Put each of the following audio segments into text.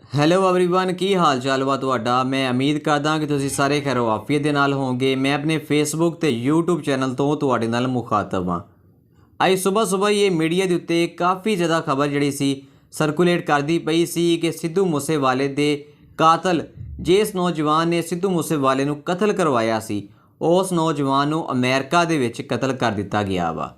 Hello everyone ਕੀ ਹਾਲ ਚਾਲ ਵਾ ਤੁਹਾਡਾ। ਮੈਂ ਉਮੀਦ ਕਰਦਾ ਕਿ ਤੁਸੀਂ ਸਾਰੇ ਖੈਰੋ ਆਫੀਅਤ ਦੇ ਨਾਲ ਹੋਵੋਗੇ। ਮੈਂ ਆਪਣੇ ਫੇਸਬੁੱਕ ਤੇ YouTube ਚੈਨਲ ਤੋਂ ਤੁਹਾਡੇ ਨਾਲ ਮੁਖਾਤਬ ਹਾਂ। ਅੱਜ ਸਵੇਰ ਇਹ ਮੀਡੀਆ ਦੇ ਉੱਤੇ ਕਾफ़ी ज़्यादा ਖਬਰ ਜਿਹੜੀ ਸੀ ਸਰਕੂਲੇਟ ਕਰਦੀ ਪਈ ਸੀ ਕਿ ਸਿੱਧੂ ਮੂਸੇਵਾਲੇ ਦੇ ਕਾਤਲ ਜਿਸ ਨੌਜਵਾਨ ਨੇ ਸਿੱਧੂ ਮੂਸੇਵਾਲੇ ਨੂੰ ਕਤਲ ਕਰਵਾਇਆ ਸੀ ਉਸ ਨੌਜਵਾਨ ਨੂੰ ਅਮਰੀਕਾ ਦੇ ਵਿੱਚ ਕਤਲ ਕਰ ਦਿੱਤਾ ਗਿਆ ਵਾ।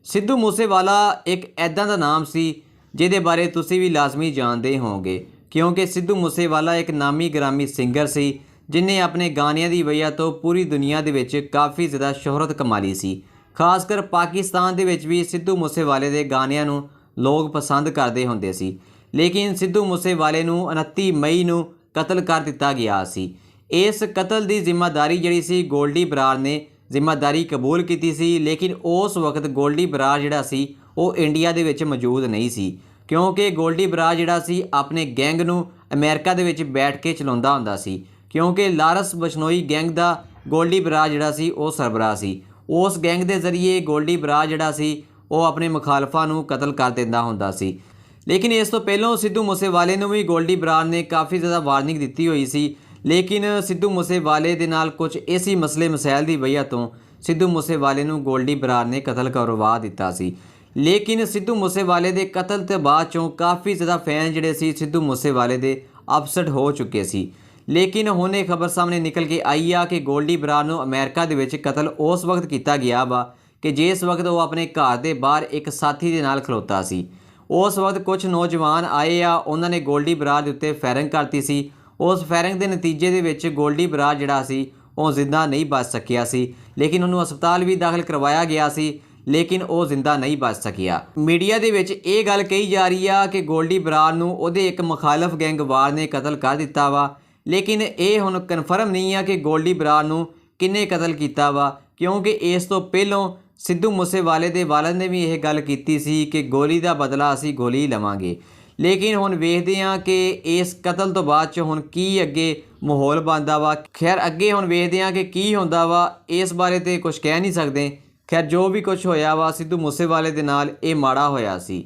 ਸਿੱਧੂ ਮੂਸੇਵਾਲਾ ਇੱਕ ऐदा ਦਾ ਨਾਮ ਸੀ ਜਿਹਦੇ ਬਾਰੇ ਤੁਸੀਂ ਵੀ ਲਾਜ਼ਮੀ ਜਾਣਦੇ ਹੋਵੋਗੇ क्योंकि सिद्धू मूसेवाला एक नामी ग्रामी सिंगर सी जिन्हें अपने गानियां दी वजह तो पूरी दुनिया दे विच काफ़ी ज़्यादा शोहरत कमा ली सी। खासकर पाकिस्तान दे विच भी सिद्धू मूसेवाले दे गानियां नूं लोग पसंद करते होंदे सी। लेकिन सिद्धू मूसेवाले नूं 29 मई नूं कतल कर दिता गया सी। इस कतल की जिम्मेदारी जिहड़ी सी गोल्डी बरार ने जिम्मेदारी कबूल की सी। लेकिन उस वक्त गोल्डी बरार जिहड़ा सी वो इंडिया दे विच मौजूद नहीं सी क्योंकि गोल्डी बरार जिहड़ा सी अपने गैंग नूं अमेरिका दे विच बैठ के चलाउंदा हुंदा सी क्योंकि लारस बशनोई गैंग दा गोल्डी बरार जिहड़ा सी वो सरबराह सी। उस गैंग के जरिए गोल्डी बरार जिहड़ा सी वो अपने मुखालफां नूं कतल कर दिंदा हुंदा सी। लेकिन इस तो पहलों सिद्धू मूसेवाले नूं भी गोल्डी बरार ने काफ़ी ज़्यादा वार्निंग दित्ती हुई सी। लेकिन सिद्धू मूसेवाले दे नाल कुछ ऐसी मसले मसैल की वजह तो सिद्धू मूसेवाले नूं गोल्डी बरार ने कतल करवा दिता सी। लेकिन सिद्धू मूसेवाले के कतल के बाद चों काफ़ी ज़्यादा फैन जिहड़े सी सिद्धू मूसेवाले दे अपसेट हो चुके सी। लेकिन हुण ये खबर सामने निकल के आई आ कि गोल्डी बरार नूं अमेरिका दे विच कतल उस वक्त किया गया वा कि जिस वक्त वो अपने घर के बाहर एक साथी के नाल खलोता सी। उस वक्त कुछ नौजवान आए आ उन्होंने गोल्डी बरार के उत्ते फायरिंग करती सी। उस फायरिंग के नतीजे दे विच गोल्डी बरार जिहड़ा सी वो जिंदा नहीं बच सकिया सी। लेकिन उन्होंने अस्पताल भी दाखिल करवाया गया सी लेकिन वो जिंदा नहीं बच सकिया। मीडिया दे विच ये गल कही जा रही है कि गोल्डी बरार नूं उहदे एक मुखालफ गैंगवार ने कतल कर दिता वा। लेकिन ये हुण कन्फर्म नहीं है कि गोल्डी बरार नूं किन्ने कतल किया वा क्योंकि इस तो पहलों सिद्धू मूसेवाले दे वालिद ने भी यह गल कीती सी कि गोली का बदला असीं गोली लवांगे। लेकिन हुण वेखदे हां कि इस कतल तो बाद च हुण की अगे माहौल बनदा वा। खैर अगे हुण वेखदे हां कि की हुंदा वा, इस बारे ते कुछ कह नहीं सकदे। खैर जो भी कुछ होया वा सिद्धू मूसेवाले दे नाल ये माड़ा होया सी।